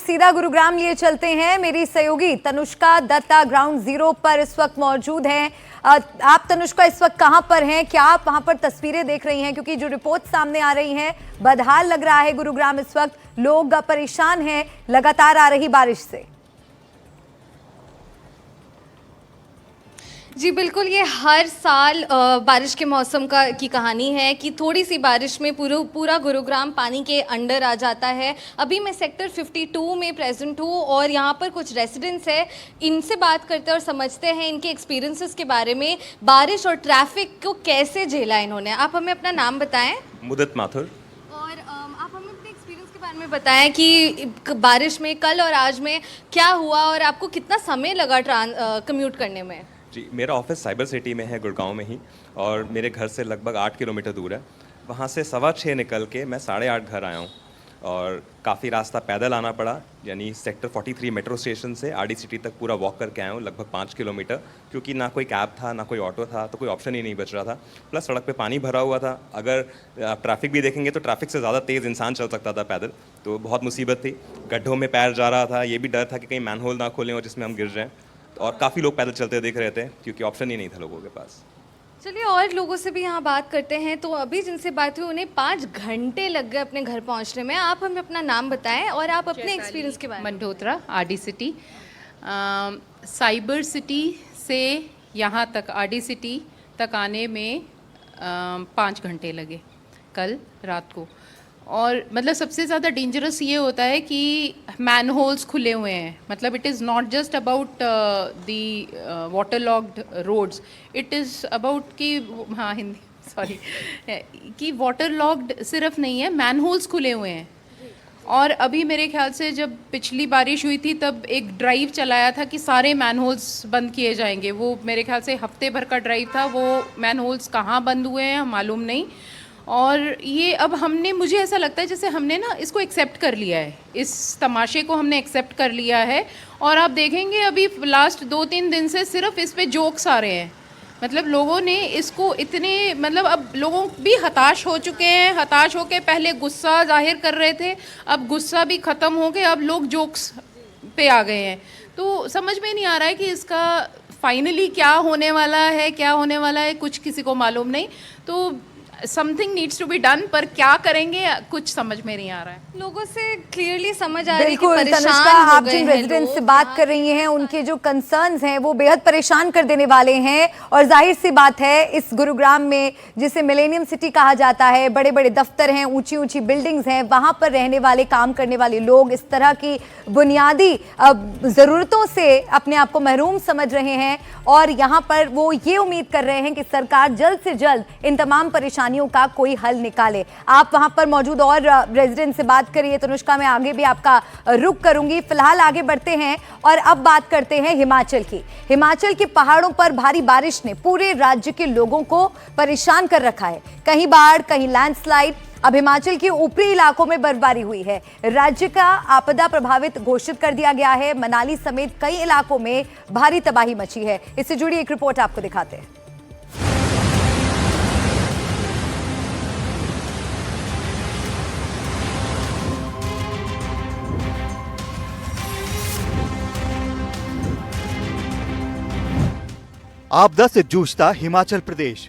सीधा गुरुग्राम लिए चलते हैं। मेरी सहयोगी तनुष्का दत्ता ग्राउंड जीरो पर इस वक्त मौजूद हैं। आप तनुष्का इस वक्त कहां पर हैं? क्या आप वहां पर तस्वीरें देख रही हैं? क्योंकि जो रिपोर्ट सामने आ रही हैं, बदहाल लग रहा है गुरुग्राम इस वक्त। लोग परेशान हैं लगातार आ रही बारिश से। जी बिल्कुल, ये हर साल बारिश के मौसम की कहानी है कि थोड़ी सी बारिश में पूरा गुरुग्राम पानी के अंडर आ जाता है। अभी मैं सेक्टर 52 में प्रेजेंट हूँ और यहाँ पर कुछ रेसिडेंट्स हैं, इनसे बात करते हैं और समझते हैं इनके एक्सपीरियंसेस के बारे में, बारिश और ट्रैफिक को कैसे झेला इन्होंने। आप हमें अपना नाम बताएं। मुदत माथुर। और आप हमें अपने एक्सपीरियंस के बारे में बताएं कि बारिश में कल और आज में क्या हुआ और आपको कितना समय लगा कम्यूट करने में। जी, मेरा ऑफिस साइबर सिटी में है, गुड़गांव में ही, और मेरे घर से लगभग 8 किलोमीटर दूर है। वहाँ से 6:15 निकल के मैं 8:30 घर आया हूँ और काफ़ी रास्ता पैदल आना पड़ा। यानी सेक्टर 43 मेट्रो स्टेशन से आरडी सिटी तक पूरा वॉक करके आया हूँ, लगभग 5 किलोमीटर, क्योंकि ना कोई कैब था ना कोई ऑटो था, तो कोई ऑप्शन ही नहीं बच रहा था। प्लस सड़क पे पानी भरा हुआ था। अगर ट्रैफिक भी देखेंगे तो ट्रैफिक से ज़्यादा तेज़ इंसान चल सकता था पैदल, तो बहुत मुसीबत थी। गड्ढों में पैर जा रहा था, ये भी डर था कि कहीं मैनहोल ना खोलें और जिसमें हम गिर जाएँ। और काफ़ी लोग पैदल चलते देख रहे थे क्योंकि ऑप्शन ही नहीं था लोगों के पास। चलिए और लोगों से भी यहाँ बात करते हैं। तो अभी जिनसे बात हुई उन्हें 5 घंटे लग गए अपने घर पहुँचने में। आप हमें अपना नाम बताएं और आप अपने एक्सपीरियंस के बारे में। Mandotra, RD city. Cyber city से यहाँ तक आरडी सिटी तक आने में 5 घंटे लगे कल रात को। और मतलब सबसे ज़्यादा डेंजरस ये होता है कि मैन होल्स खुले हुए हैं। मतलब it is not just about the water locked roads, it is about कि हाँ हिंदी सॉरी कि वाटर लॉक्ड सिर्फ नहीं है, मैन होल्स खुले हुए हैं। और अभी मेरे ख्याल से जब पिछली बारिश हुई थी तब एक ड्राइव चलाया था कि सारे मैन होल्स बंद किए जाएंगे। वो मेरे ख्याल से हफ्ते भर का ड्राइव था। वो मैन होल्स कहाँ बंद हुए हैं मालूम नहीं। और ये अब हमने, मुझे ऐसा लगता है जैसे हमने ना इसको एक्सेप्ट कर लिया है, इस तमाशे को हमने एक्सेप्ट कर लिया है। और आप देखेंगे अभी लास्ट 2-3 दिन से सिर्फ इस पे जोक्स आ रहे हैं। मतलब लोगों ने इसको इतने, मतलब अब लोगों भी हताश हो चुके हैं। हताश होके पहले गुस्सा जाहिर कर रहे थे, अब गुस्सा भी ख़त्म हो के अब लोग जोक्स पे आ गए हैं। तो समझ में नहीं आ रहा है कि इसका फाइनली क्या होने वाला है, क्या होने वाला है, कुछ किसी को मालूम नहीं। तो something needs to be done, पर क्या करेंगे कुछ समझ में नहीं आ रहा है। लोगों से क्लियरली समझ आ रही है कि बिल्कुल परेशान तनुष्का, हो आप गए जिन हैं रेजिडेंट्स से लोग। बात कर रही हैं उनके जो कंसर्न्स हैं वो बेहद परेशान कर देने वाले हैं। और जाहिर सी बात है, इस गुरुग्राम में जिसे मिलेनियम सिटी कहा जाता है, बड़े बड़े दफ्तर हैं, ऊंची ऊंची बिल्डिंग्स हैं, वहां पर रहने वाले, काम करने वाले लोग इस तरह की बुनियादी ज़रूरतों से अपने आप को महरूम समझ रहे हैं। और यहाँ पर वो ये उम्मीद कर रहे हैं कि सरकार जल्द से जल्द इन तमाम परेशानियों का कोई हल निकाले। आप वहां पर मौजूद और रेजिडेंट से बात करिए। तनुष्का, मैं आगे भी आपका रुख करूंगी। फिलहाल आगे बढ़ते हैं और अब बात करते हैं हिमाचल की। हिमाचल के पहाड़ों पर भारी बारिश ने पूरे राज्य के लोगों को परेशान कर रखा है। कहीं बाढ़, कहीं लैंडस्लाइड। अब हिमाचल के ऊपरी इलाकों में बर्फबारी हुई है। राज्य का आपदा प्रभावित घोषित कर दिया गया है। मनाली समेत कई इलाकों में भारी तबाही मची है। इससे जुड़ी एक रिपोर्ट आपको दिखाते हैं। आपदा से जूझता हिमाचल प्रदेश।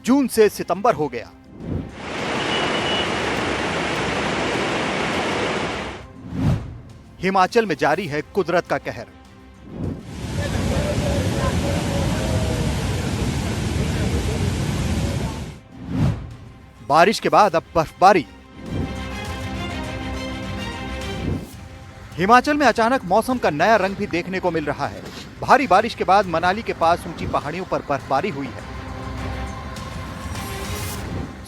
जून से सितंबर हो गया। हिमाचल में जारी है कुदरत का कहर। बारिश के बाद अब बर्फबारी। हिमाचल में अचानक मौसम का नया रंग भी देखने को मिल रहा है। भारी बारिश के बाद मनाली के पास ऊंची पहाड़ियों पर बर्फबारी हुई है।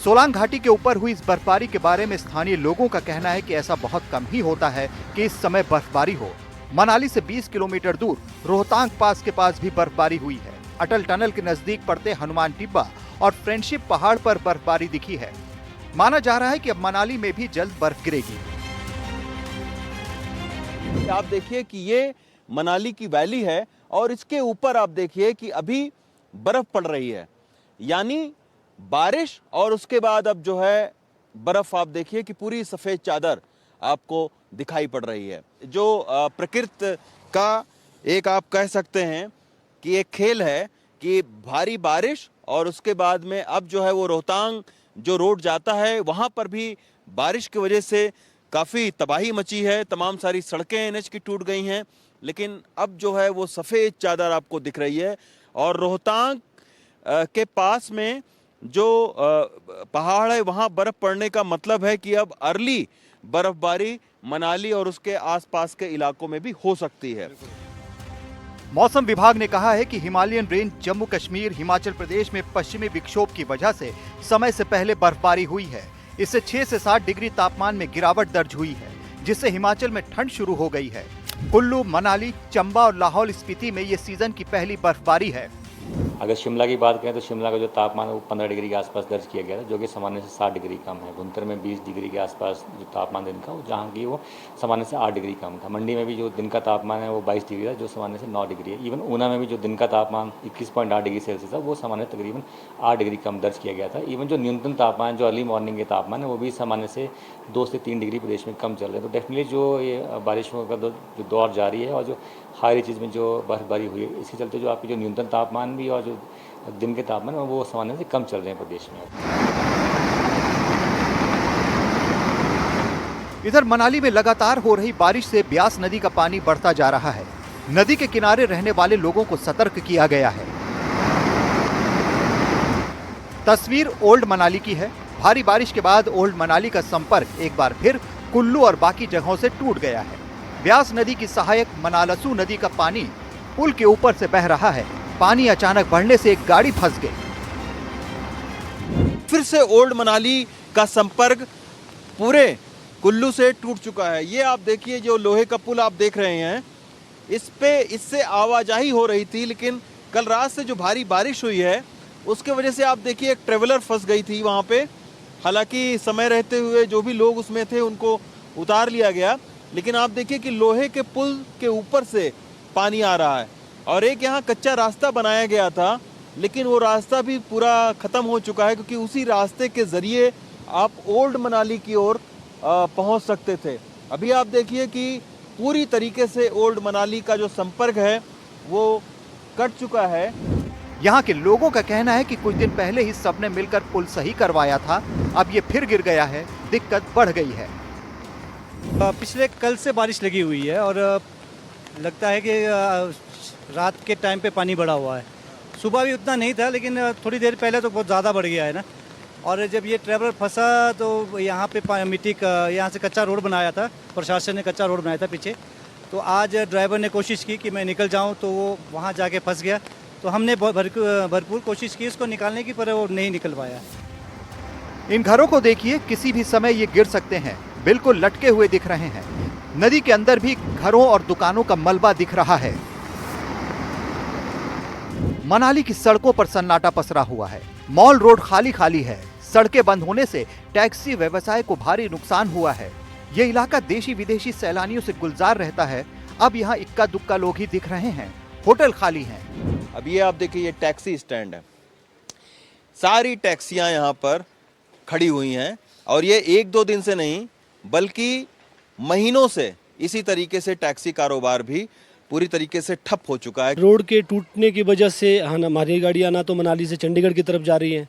सोलांग घाटी के ऊपर हुई इस बर्फबारी के बारे में स्थानीय लोगों का कहना है कि ऐसा बहुत कम ही होता है कि इस समय बर्फबारी हो। मनाली से 20 किलोमीटर दूर रोहतांग पास के पास भी बर्फबारी हुई है। अटल टनल के नजदीक पड़ते हनुमान टिब्बा और फ्रेंडशिप पहाड़ पर बर्फबारी दिखी है। माना जा रहा है कि अब मनाली में भी जल्द बर्फ गिरेगी। आप देखिए कि ये मनाली की वैली है और इसके ऊपर आप देखिए कि अभी बर्फ पड़ रही है। यानी बारिश और उसके बाद अब जो है बर्फ, आप देखिए कि पूरी सफेद चादर आपको दिखाई पड़ रही है। जो प्रकृति का एक आप कह सकते हैं कि एक खेल है कि भारी बारिश और उसके बाद में अब जो है वो रोहतांग जो रोड जाता है वहां पर भी बारिश की वजह से काफी तबाही मची है। तमाम सारी सड़कें एनएच की टूट गई हैं, लेकिन अब जो है वो सफेद चादर आपको दिख रही है। और रोहतांग के पास में जो पहाड़ है वहां बर्फ पड़ने का मतलब है कि अब अर्ली बर्फबारी मनाली और उसके आसपास के इलाकों में भी हो सकती है। मौसम विभाग ने कहा है कि हिमालयन रेंज जम्मू कश्मीर हिमाचल प्रदेश में पश्चिमी विक्षोभ की वजह से समय से पहले बर्फबारी हुई है। इससे 6 से 7 डिग्री तापमान में गिरावट दर्ज हुई है, जिससे हिमाचल में ठंड शुरू हो गई है। कुल्लू, मनाली, चंबा और लाहौल स्पीति में ये सीजन की पहली बर्फबारी है। अगर शिमला की बात करें तो शिमला का जो तापमान है वो 15 डिग्री के आसपास दर्ज किया गया था, जो कि सामान्य से 7 डिग्री कम है। भुंतर में 20 डिग्री के आसपास जो तापमान दिन का, जहाँ की वो सामान्य से 8 डिग्री कम था। मंडी में भी जो दिन का तापमान है वो 22 डिग्री था, जो सामान्य से 9 डिग्री है। इवन ऊना में भी जो दिन का तापमान 21.8 डिग्री सेल्सियस था, वो सामान्य तकरीबन 8 डिग्री कम दर्ज किया गया था। इवन जो न्यूनतम तापमान, जो अर्ली मॉर्निंग के तापमान है, वो भी सामान्य से 2 से 3 डिग्री प्रदेश में कम चल रहे हैं। तो डेफिनेटली जो ये बारिशों का जो दौर जारी है और जो हाई चीज़ में जो बर्फबारी हुई है, इसके चलते जो आपकी जो न्यूनतम तापमान भी और जो दिन के तापमान वो सामान्य से कम चल रहे हैं प्रदेश में। इधर मनाली में लगातार हो रही बारिश से ब्यास नदी का पानी बढ़ता जा रहा है। नदी के किनारे रहने वाले लोगों को सतर्क किया गया है। तस्वीर ओल्ड मनाली की है। भारी बारिश के बाद ओल्ड मनाली का संपर्क एक बार फिर कुल्लू और बाकी जगहों से टूट गया है। ब्यास नदी की सहायक मनालसू नदी का पानी पुल के ऊपर से बह रहा है। पानी अचानक बढ़ने से एक गाड़ी फंस गई। फिर से ओल्ड मनाली का संपर्क पूरे कुल्लू से टूट चुका है। ये आप देखिए, जो लोहे का पुल आप देख रहे हैं, इससे आवाजाही हो रही थी, लेकिन कल रात से जो भारी बारिश हुई है उसके वजह से आप देखिए एक ट्रेवलर फंस गई थी वहाँ पे। हालांकि समय रहते हुए जो भी लोग उसमें थे उनको उतार लिया गया, लेकिन आप देखिए कि लोहे के पुल के ऊपर से पानी आ रहा है। और एक यहाँ कच्चा रास्ता बनाया गया था, लेकिन वो रास्ता भी पूरा ख़त्म हो चुका है, क्योंकि उसी रास्ते के ज़रिए आप ओल्ड मनाली की ओर पहुँच सकते थे। अभी आप देखिए कि पूरी तरीके से ओल्ड मनाली का जो संपर्क है वो कट चुका है। यहाँ के लोगों का कहना है कि कुछ दिन पहले ही सबने मिलकर पुल सही करवाया था, अब ये फिर गिर गया है, दिक्कत बढ़ गई है। पिछले कल से बारिश लगी हुई है और लगता है कि रात के टाइम पे पानी बढ़ा हुआ है। सुबह भी उतना नहीं था, लेकिन थोड़ी देर पहले तो बहुत ज़्यादा बढ़ गया है ना। और जब ये ट्रैवलर फंसा तो यहाँ पे मिट्टी का, यहाँ से कच्चा रोड बनाया था, प्रशासन ने कच्चा रोड बनाया था पीछे। तो आज ड्राइवर ने कोशिश की कि मैं निकल जाऊँ, तो वो वहाँ जाके फंस गया। तो हमने भरपूर कोशिश की उसको निकालने की, पर वो नहीं निकल पाया। इन घरों को देखिए, किसी भी समय ये गिर सकते हैं, बिल्कुल लटके हुए दिख रहे हैं। नदी के अंदर भी घरों और दुकानों का मलबा दिख रहा है। मनाली की सड़कों पर सन्नाटा पसरा हुआ है। मॉल रोड खाली खाली है। सड़कें बंद होने से टैक्सी व्यवसाय को भारी नुकसान हुआ है। ये इलाका देशी विदेशी सैलानियों से गुलजार रहता है। अब यहाँ इक्का दुक्का लोग ही दिख रहे हैं। होटल खाली हैं। अब ये आप देखिए, ये टैक्सी स्टैंड है। सारी टैक्सियां यहाँ पर खड़ी हुई हैं और ये 1-2 दिन से नहीं बल्कि महीनों से इसी तरीके से टैक्सी कारोबार भी पूरी तरीके से ठप हो चुका है। रोड के टूटने की वजह से हमारी गाड़ियाँ ना तो मनाली से चंडीगढ़ की तरफ जा रही हैं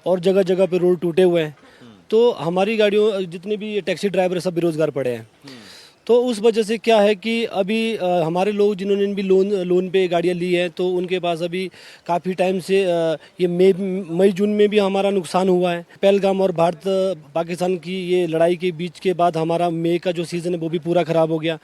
और जगह जगह पे रोड टूटे हुए हैं, तो हमारी गाड़ियों जितने भी ये टैक्सी ड्राइवर सब बेरोजगार पड़े हैं। तो उस वजह से क्या है कि अभी हमारे लोग जिन्होंने भी लोन पे गाड़ियाँ ली हैं, तो उनके पास अभी काफ़ी टाइम से ये मई जून में भी हमारा नुकसान हुआ है। पहलगाम और भारत पाकिस्तान की ये लड़ाई के बीच के बाद हमारा मई का जो सीज़न है वो भी पूरा ख़राब हो गया।